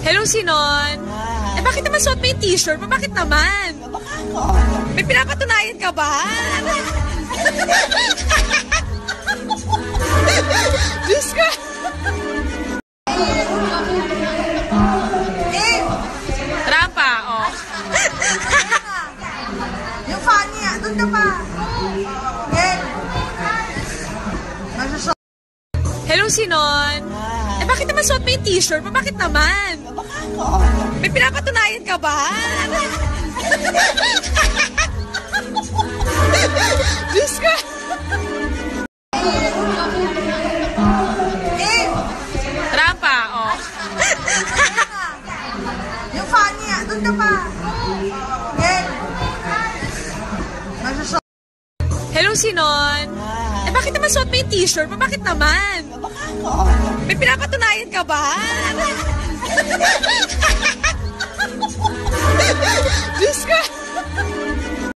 Hello, Sinon. Eh, bakit naman suot mo yung t-shirt? Bakit naman? Baka ako. May pinapatunayan ka ba? Diyos ka! Rampa, oh. Yung funny, doon ka pa. Hello, Sinon. Eh, bakit naman suot mo yung t-shirt? Bakit naman? Baka ako. May pinapatunayan ka ba? Diyos ka! Rampa, oh. Yung funny, doon ka pa. Hello, Sinon. Eh, bakit naman suot mo yung t-shirt? Bakit naman? Baka ako. May pinapatunayan ka ba?